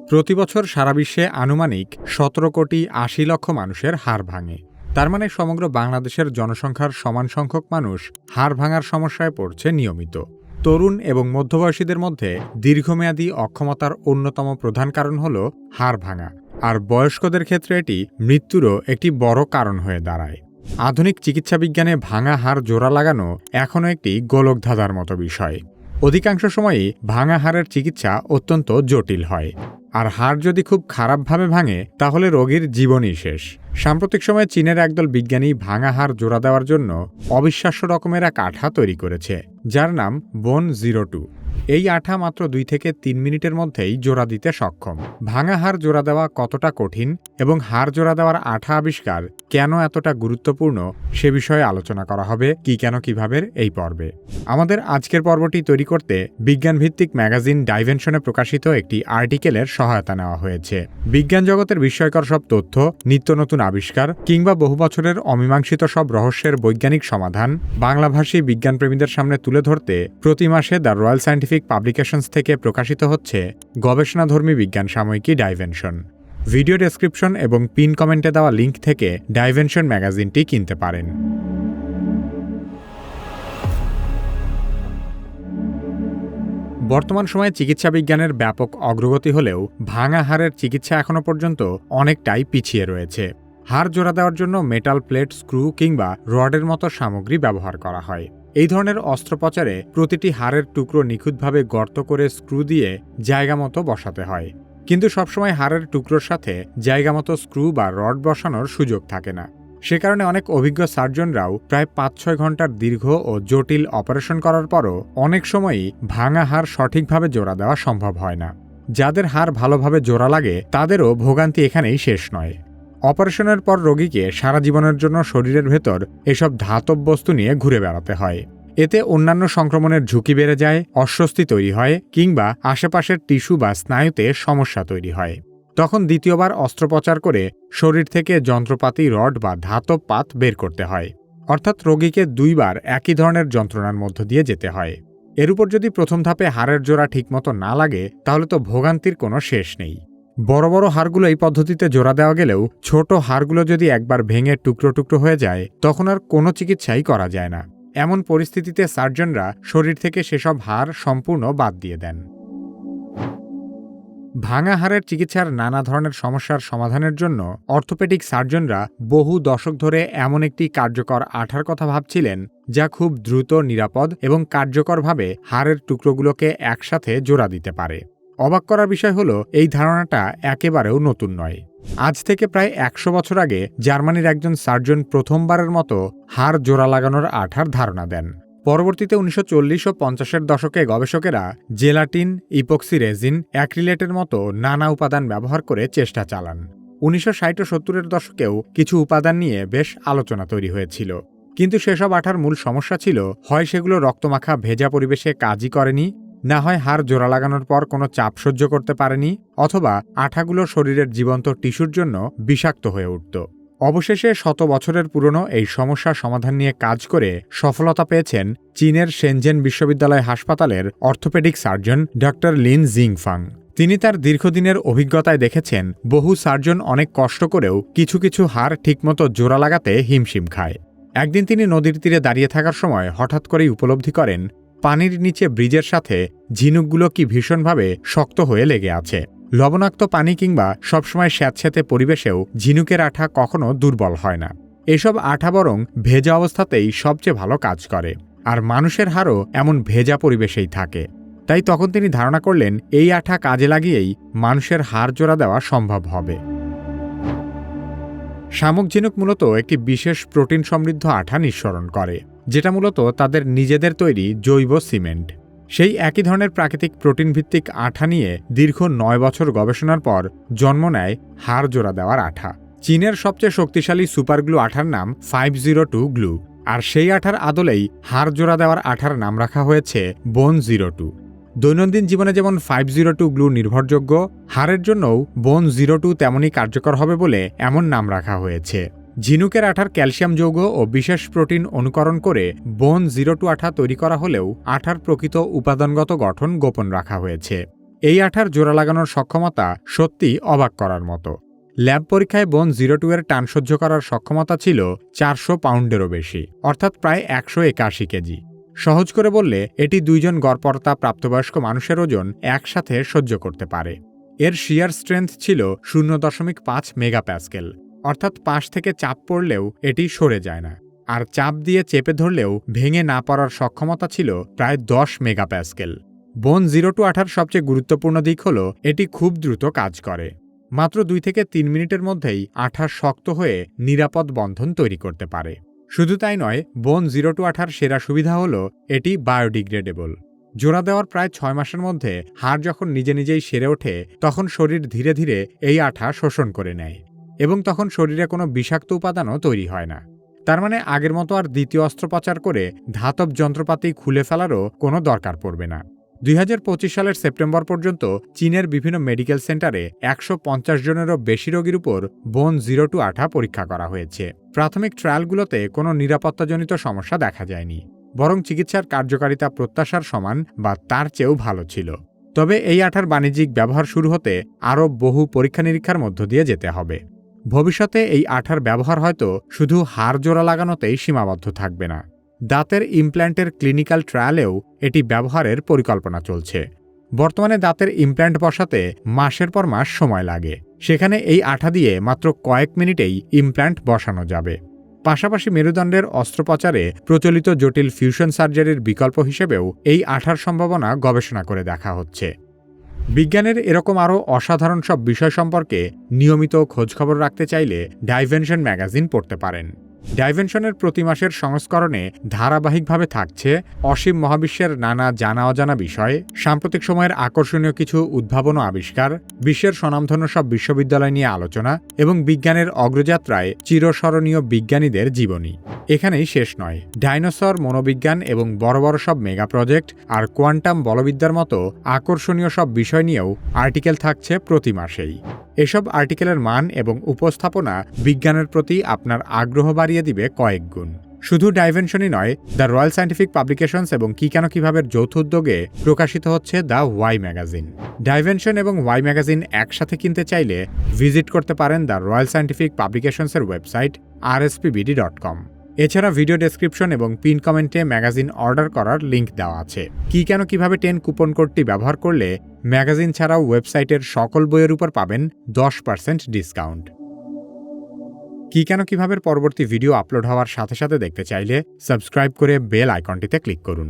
প্রতিবছর সারা বিশ্বে আনুমানিক ১৭,৮০,০০,০০০ মানুষের হাড় ভাঙে। তার মানে সমগ্র বাংলাদেশের জনসংখ্যার সমান সংখ্যক মানুষ হাড় ভাঙার সমস্যায় পড়ছে নিয়মিত। তরুণ এবং মধ্যবয়সীদের মধ্যে দীর্ঘমেয়াদী অক্ষমতার অন্যতম প্রধান কারণ হল হাড় ভাঙা, আর বয়স্কদের ক্ষেত্রে এটি মৃত্যুরও একটি বড় কারণ হয়ে দাঁড়ায়। আধুনিক চিকিৎসা বিজ্ঞানে ভাঙা হাড় জোড়া লাগানো এখনও একটি গোলকধাঁধার মতো বিষয়। অধিকাংশ সময়ই ভাঙা হাড়ের চিকিৎসা অত্যন্ত জটিল হয়, আর হাড় যদি খুব খারাপভাবে ভাঙে তাহলে রোগীর জীবনই শেষ। সাম্প্রতিক সময়ে চীনের একদল বিজ্ঞানী ভাঙা হাড় জোড়া দেওয়ার জন্য অবিশ্বাস্য রকমের এক আঠা তৈরি করেছে, যার নাম বোন 02। এই আঠা মাত্র 2 থেকে 3 মিনিটের মধ্যেই জোড়া দিতে সক্ষম। ভাঙা হাড় জোড়া দেওয়া কতটা কঠিন এবং হাড় জোড়া দেওয়ার আঠা আবিষ্কার কেন এতটা গুরুত্বপূর্ণ সে বিষয়ে আলোচনা করা হবে কি কেন কিভাবে এই পর্বে। আমাদের আজকের পর্বটি তৈরি করতে বিজ্ঞানভিত্তিক ম্যাগাজিন ডাইভেনশনে প্রকাশিত একটি আর্টিকেলের সহায়তা নেওয়া হয়েছে। বিজ্ঞান জগতের বিস্ময়কর সব তথ্য, নিত্য নতুন আবিষ্কার কিংবা বহু বছরের অমীমাংসিত সব রহস্যের বৈজ্ঞানিক সমাধান বাংলাভাষী বিজ্ঞানপ্রেমীদের সামনে তুলে ধরতে প্রতি মাসে দ্য রয়্যাল সায়েন্টিফিক পাবলিকেশনস থেকে প্রকাশিত হচ্ছে গবেষণাধর্মী বিজ্ঞান সাময়িকী ডাইভেনশন। ভিডিও ডেসক্রিপশন এবং পিন কমেন্টে দেওয়া লিঙ্ক থেকে ডাইভেনশন ম্যাগাজিনটি কিনতে পারেন। বর্তমান সময়ে চিকিৎসা বিজ্ঞানের ব্যাপক অগ্রগতি হলেও ভাঙা হাড়ের চিকিৎসা এখনও পর্যন্ত অনেকটাই পিছিয়ে রয়েছে। হাড় জোড়া দেওয়ার জন্য মেটাল প্লেট, স্ক্রু কিংবা রডের মতো সামগ্রী ব্যবহার করা হয়। এই ধরনের অস্ত্রোপচারে প্রতিটি হাড়ের টুকরো নিখুঁতভাবে গর্ত করে স্ক্রু দিয়ে জায়গা মতো বসাতে হয়, কিন্তু সবসময় হাড়ের টুকরোর সাথে জায়গা মতো স্ক্রু বা রড বসানোর সুযোগ থাকে না। সে কারণে অনেক অভিজ্ঞ সার্জনরাও প্রায় ৫-৬ ঘন্টার দীর্ঘ ও জটিল অপারেশন করার পরও অনেক সময়ই ভাঙা হাড় সঠিকভাবে জোড়া দেওয়া সম্ভব হয় না। যাদের হাড় ভালোভাবে জোড়া লাগে তাদেরও ভোগান্তি এখানেই শেষ নয়। অপারেশনের পর রোগীকে সারা জীবনের জন্য শরীরের ভেতর এসব ধাতব বস্তু নিয়ে ঘুরে বেড়াতে হয়। এতে অন্যান্য সংক্রমণের ঝুঁকি বেড়ে যায়, অস্বস্তি তৈরি হয় কিংবা আশেপাশের টিস্যু বা স্নায়ুতে সমস্যা তৈরি হয়। তখন দ্বিতীয়বার অস্ত্রোপচার করে শরীর থেকে যন্ত্রপাতি, রড বা ধাতব পাত বের করতে হয়। অর্থাৎ রোগীকে 2 বার একই ধরনের যন্ত্রণার মধ্য দিয়ে যেতে হয়। এর উপর যদি প্রথম ধাপে হাড়ের জোড়া ঠিকমতো না লাগে তাহলে তো ভোগান্তির কোনো শেষ নেই। বড় বড় হাড়গুলো এই পদ্ধতিতে জোড়া দেওয়া গেলেও ছোট হাড়গুলো যদি একবার ভেঙে টুকরো টুকরো হয়ে যায় তখন আর কোনো চিকিৎসাই করা যায় না। এমন পরিস্থিতিতে সার্জনরা শরীর থেকে সেসব হাড় সম্পূর্ণ বাদ দিয়ে দেন। ভাঙা হাড়ের চিকিৎসার নানা ধরনের সমস্যার সমাধানের জন্য অর্থোপেডিক সার্জনরা বহু দশক ধরে এমন একটি কার্যকর আঠার কথা ভাবছিলেন যা খুব দ্রুত, নিরাপদ এবং কার্যকরভাবে হাড়ের টুকরোগুলোকে একসাথে জোড়া দিতে পারে। অবাক করার বিষয় হলো এই ধারণাটা একেবারেও নতুন নয়। আজ থেকে প্রায় 100 বছর আগে জার্মানির একজন সার্জন প্রথমবারের মতো হাড় জোড়া লাগানোর আঠার ধারণা দেন। পরবর্তীতে 1940 ও 50-এর দশকে গবেষকেরা জেলাটিন, ইপক্সি রেজিন, অ্যাক্রিলেটের মতো নানা উপাদান ব্যবহার করে চেষ্টা চালান। 1960 ও 70-এর দশকেও কিছু উপাদান নিয়ে বেশ আলোচনা তৈরি হয়েছিল, কিন্তু সেসব আঠার মূল সমস্যা ছিল হয় সেগুলো রক্তমাখা ভেজা পরিবেশে কাজই করেনি, না হয় হাড় জোড়া লাগানোর পর কোনো চাপ সহ্য করতে পারেনি, অথবা আঠাগুলো শরীরের জীবন্ত টিস্যুর জন্য বিষাক্ত হয়ে উঠত। অবশেষে 100 বছরের পুরনো এই সমস্যা সমাধান নিয়ে কাজ করে সফলতা পেয়েছেন চীনের শেনজেন বিশ্ববিদ্যালয় হাসপাতালের অর্থোপেডিক সার্জন ডক্টর লিন জিংফাং। তিনি তার দীর্ঘদিনের অভিজ্ঞতায় দেখেছেন বহু সার্জন অনেক কষ্ট করেও কিছু কিছু হাড় ঠিকমতো জোড়া লাগাতে হিমশিম খায়। একদিন তিনি নদীর তীরে দাঁড়িয়ে থাকার সময় হঠাৎ করেই উপলব্ধি করেন পানির নিচে ব্রিজের সাথে ঝিনুকগুলো কি ভীষণভাবে শক্ত হয়ে লেগে আছে। লবণাক্ত পানি কিংবা সবসময় স্যাঁতস্যাঁতে পরিবেশেও ঝিনুকের আঠা কখনো দুর্বল হয় না। এসব আঠা বরং ভেজা অবস্থাতেই সবচেয়ে ভালো কাজ করে, আর মানুষের হাড়ও এমন ভেজা পরিবেশেই থাকে। তাই তখন তিনি ধারণা করলেন এই আঠা কাজে লাগিয়েই মানুষের হাড় জোড়া দেওয়া সম্ভব হবে। শামুক ঝিনুক মূলত একটি বিশেষ প্রোটিন সমৃদ্ধ আঠা নিঃসরণ করে, যেটা মূলত তাদের নিজেদের তৈরি জৈব সিমেন্ট। সেই একই ধরনের প্রাকৃতিক প্রোটিন ভিত্তিক আঠা নিয়ে দীর্ঘ 9 বছর গবেষণার পর জন্ম নেয় হাড় জোড়া দেওয়ার আঠা। চীনের সবচেয়ে শক্তিশালী সুপারগ্লু আঠার নাম 502 গ্লু, আর সেই আঠার আদলেই হাড় জোড়া দেওয়ার আঠার নাম রাখা হয়েছে বোন 02। দৈনন্দিন জীবনে যেমন 502 গ্লু নির্ভরযোগ্য, হাড়ের জন্যও বোন 02 তেমনই কার্যকর হবে বলে এমন নাম রাখা হয়েছে। ঝিনুকের আঠার ক্যালসিয়াম যৌগ ও বিশেষ প্রোটিন অনুকরণ করে বোন 02 আঠা তৈরি করা হলেও আঠার প্রকৃত উপাদানগত গঠন গোপন রাখা হয়েছে। এই আঠার জোড়া লাগানোর সক্ষমতা সত্যি অবাক করার মতো। ল্যাব পরীক্ষায় বোন 02 এর টান সহ্য করার সক্ষমতা ছিল 400 পাউন্ডেরও বেশি, অর্থাৎ প্রায় 181 কেজি। সহজ করে বললে এটি 2 জন গড়পড়তা প্রাপ্তবয়স্ক মানুষের ওজন একসাথে সহ্য করতে পারে। এর শিয়ার স্ট্রেংথ ছিল 0.5 মেগাপ্যাসকেল, অর্থাৎ পাশ থেকে চাপ পড়লেও এটি সরে যায় না। আর চাপ দিয়ে চেপে ধরলেও ভেঙে না পড়ার সক্ষমতা ছিল প্রায় 10 মেগাপ্যাসকেল। বোন 02 আঠার সবচেয়ে গুরুত্বপূর্ণ দিক হল এটি খুব দ্রুত কাজ করে। মাত্র 2 থেকে 3 মিনিটের মধ্যেই আঠা শক্ত হয়ে নিরাপদ বন্ধন তৈরি করতে পারে। শুধু তাই নয়, বোন 02 আঠার সেরা সুবিধা হল এটি বায়োডিগ্রেডেবল। জোড়া দেওয়ার প্রায় 6 মাসের মধ্যে হাড় যখন নিজে নিজেই সেরে ওঠে, তখন শরীর ধীরে ধীরে এই আঠা শোষণ করে নেয় এবং তখন শরীরে কোনো বিষাক্ত উপাদানও তৈরি হয় না। তার মানে আগের মতো আর দ্বিতীয় অস্ত্রোপচার করে ধাতব যন্ত্রপাতি খুলে ফেলারও কোনো দরকার পড়বে না। 2025 সালের সেপ্টেম্বর পর্যন্ত চীনের বিভিন্ন মেডিকেল সেন্টারে 150 জনেরও বেশি রোগীর উপর বোন 02 আঠা পরীক্ষা করা হয়েছে। প্রাথমিক ট্রায়ালগুলোতে কোনো নিরাপত্তাজনিত সমস্যা দেখা যায়নি, বরং চিকিৎসার কার্যকারিতা প্রত্যাশার সমান বা তার চেয়েও ভালো ছিল। তবে এই আঠার বাণিজ্যিক ব্যবহার শুরু হতে আরও বহু পরীক্ষা নিরীক্ষার মধ্য দিয়ে যেতে হবে। ভবিষ্যতে এই আঠার ব্যবহার হয়তো শুধু হাড় জোড়া লাগানোতেই সীমাবদ্ধ থাকবে না। দাঁতের ইমপ্ল্যান্টের ক্লিনিক্যাল ট্রায়ালেও এটি ব্যবহারের পরিকল্পনা চলছে। বর্তমানে দাঁতের ইমপ্ল্যান্ট বসাতে মাসের পর মাস সময় লাগে, সেখানে এই আঠা দিয়ে মাত্র কয়েক মিনিটেই ইমপ্ল্যান্ট বসানো যাবে। পাশাপাশি মেরুদণ্ডের অস্ত্রোপচারে প্রচলিত জটিল ফিউশন সার্জারির বিকল্প হিসেবেও এই আঠার সম্ভাবনা গবেষণা করে দেখা হচ্ছে। বিজ্ঞানের এরকম আরও অসাধারণ সব বিষয় সম্পর্কে নিয়মিত খোঁজখবর রাখতে চাইলে ডাইভেনশন ম্যাগাজিন পড়তে পারেন। ডাইভেনশনের প্রতি মাসের সংস্করণে ধারাবাহিকভাবে থাকছে অসীম মহাবিশ্বের নানা জানা অজানা বিষয়, সাম্প্রতিক সময়ের আকর্ষণীয় কিছু উদ্ভাবন ও আবিষ্কার, বিশ্বের স্বনামধন্য সব বিশ্ববিদ্যালয় নিয়ে আলোচনা এবং বিজ্ঞানের অগ্রযাত্রায় চিরস্মরণীয় বিজ্ঞানীদের জীবনী। এখানেই শেষ নয়, ডাইনোসর, মনোবিজ্ঞান এবং বড় বড় সব মেগা প্রজেক্ট আর কোয়ান্টাম বলবিদ্যার মতো আকর্ষণীয় সব বিষয় নিয়েও আর্টিকেল থাকছে প্রতি মাসেই। এসব আর্টিকেলের মান এবং উপস্থাপনা বিজ্ঞানের প্রতি আপনার আগ্রহ বাড়িয়ে দিবে কয়েক গুণ। শুধু ডাইভেনশনই নয়, দ্য রয়্যাল সায়েন্টিফিক পাবলিকেশনস এবং কি কেন কিভাবের যৌথ উদ্যোগে প্রকাশিত হচ্ছে দ্য ওয়াই ম্যাগাজিন। ডাইভেনশন এবং ওয়াই ম্যাগাজিন একসাথে কিনতে চাইলে ভিজিট করতে পারেন দ্য রয়্যাল সায়েন্টিফিক পাবলিকেশনসের ওয়েবসাইট rspbd.com। এছাড়া ভিডিও ডেসক্রিপশন এবং পিন কমেন্টে ম্যাগাজিন অর্ডার করার লিঙ্ক দেওয়া আছে। কি কেন কিভাবে 10 কুপন কোডটি ব্যবহার করলে ম্যাগাজিন ছাড়াও ওয়েবসাইটের সকল বইয়ের উপর পাবেন 10% ডিসকাউন্ট। কি কেন কিভাবে পরবর্তী ভিডিও আপলোড হওয়ার সাথে সাথে দেখতে চাইলে সাবস্ক্রাইব করে বেল আইকনটিতে ক্লিক করুন।